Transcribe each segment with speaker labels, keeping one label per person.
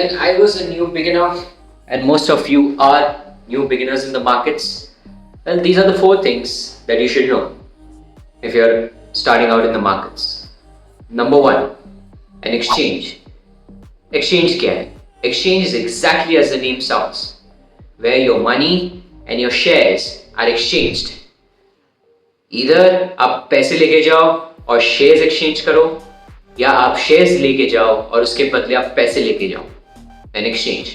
Speaker 1: when I was a new beginner, and most of you are new beginners in the markets, well, these are the four things that you should know if you're starting out in the markets. Number one, an exchange. Exchange क्या है? Exchange is exactly as the name sounds, where your money and your shares are exchanged. Either आप पैसे लेके जाओ और shares exchange करो, या आप शेयर्स लेके जाओ और उसके बदले आप पैसे लेके जाओ. An exchange.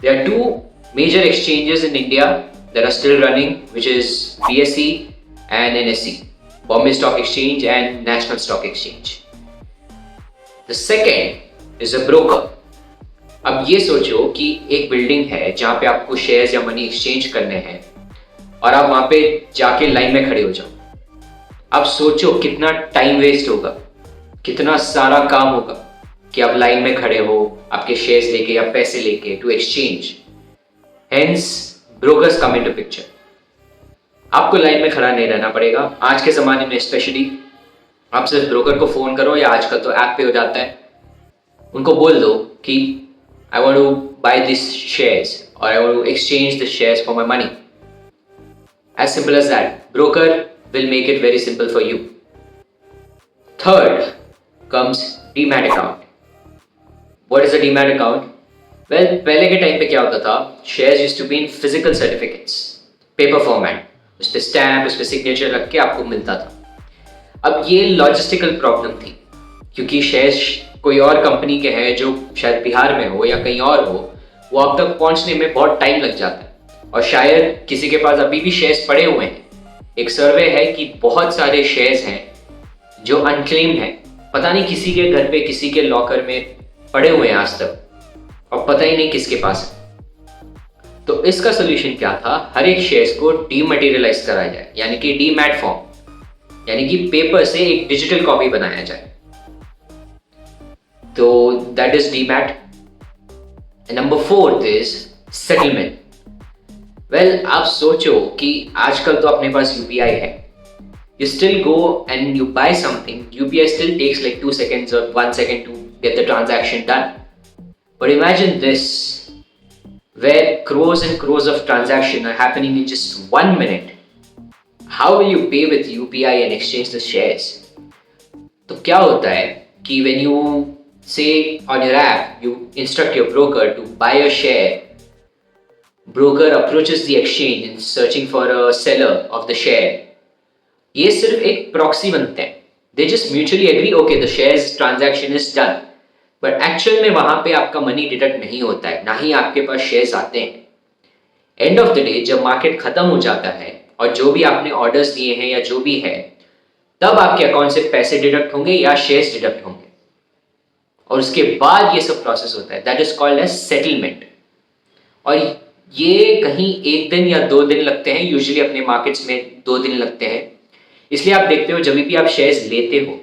Speaker 1: There are two major exchanges in India that are still running, which is BSE and NSE, Bombay Stock Exchange and National Stock Exchange. The second is a broker. अब ये सोचो कि एक बिल्डिंग है जहाँ पे आपको shares या मनी एक्सचेंज करने हैं और आप वहाँ पे जाके लाइन में खड़े हो जाओ. अब सोचो कितना टाइम वेस्ट होगा, कितना सारा काम होगा कि आप लाइन में खड़े हो आपके शेयर्स लेके या पैसे लेके to exchange. Hence brokers come into picture. आपको लाइन में खड़ा नहीं रहना पड़ेगा. आज के ज़माने में स्पेशली आप सिर्फ ब्रोकर को फ़ोन करो, या आजकल तो ऐप पे हो जाता है, उनको बोल दो कि I want to buy this shares और I want to exchange the shares for my money. As simple as that. Broker will make it very simple for you. Third comes Demat account. What is a Demat account? Well, पहले के time पे क्या होता था, shares used to be in physical certificates, paper format. उस पे stamp, उस पे सिग्नेचर रख के आपको मिलता था. अब ये लॉजिस्टिकल प्रॉब्लम थी, क्योंकि शेयर्स कोई और कंपनी के हैं जो शायद बिहार में हो या कहीं और हो, वो आप तक पहुंचने में बहुत टाइम लग जाता है और शायद किसी के पास अभी भी शेयर्स पड़े हुए हैं. एक सर्वे है कि बहुत सारे शेयर्स हैं जो अनक्लेम्ड हैं, पता नहीं किसी के घर पे किसी के लॉकर में पड़े हुए हैं आज तक और पता ही नहीं किसके पास है. तो इसका सोल्यूशन क्या था, हर एक शेयर्स को डीमटेरियलाइज कराया जाए, यानी कि डीमैट फॉर्म, यानी कि पेपर से एक डिजिटल कॉपी बनाया जाए. तो that is demat. Number fourth is settlement. Well, आप सोचो कि आजकल तो अपने पास यूपीआई है. You still go and you buy something, UPI still takes like 2 seconds or 1 second to get the transaction done. But imagine this, where crores and crores of transactions are happening in just 1 minute. How will you pay with UPI and exchange the shares? तो क्या होता है कि when you say on your app, you instruct your broker to buy a share, broker approaches the exchange in searching for a seller of the share. ये सिर्फ एक proxy बनते हैं. They just mutually agree, okay, the shares transaction is done. But actual में वहां पे आपका money deduct नहीं होता है, ना ही आपके पास शेयर्स आते हैं. एंड ऑफ द डे जब मार्केट खत्म हो जाता है और जो भी आपने ऑर्डर्स दिए हैं या जो भी है, तब आपके अकाउंट से पैसे डिडक्ट होंगे या शेयर्स डिडक्ट होंगे, और उसके बाद ये सब प्रोसेस होता है. That is called as settlement. और ये कहीं 1 दिन या 2 दिन लगते हैं. यूजुअली अपने मार्केट्स में 2 दिन लगते हैं. इसलिए आप देखते हो जब भी आप शेयर्स लेते हो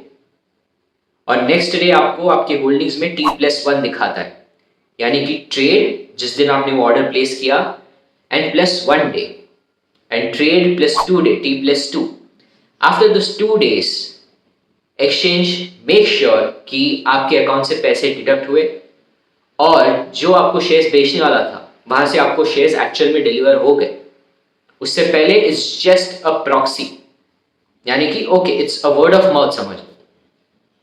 Speaker 1: और नेक्स्ट डे आपको आपके होल्डिंग्स में T+1 दिखाता है, यानी कि ट्रेड जिस दिन आपने वो ऑर्डर प्लेस किया and +1 day, and trade +2 day, T+2. After this 2 days exchange make sure कि आपके अकाउंट से पैसे डिडक्ट हुए और जो आपको शेयर्स बेचने वाला था वहां से आपको शेयर्स एक्चुअल में डिलीवर हो गए. उससे पहले इज जस्ट अ प्रॉक्सी, यानी कि okay it's a word of mouth, समझ लो.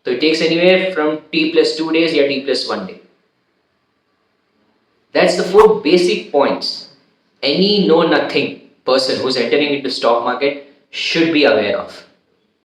Speaker 1: तो it takes anywhere from T+2 days या T+1 day. That's the 4 basic points any know nothing person who's entering into stock market should be aware of.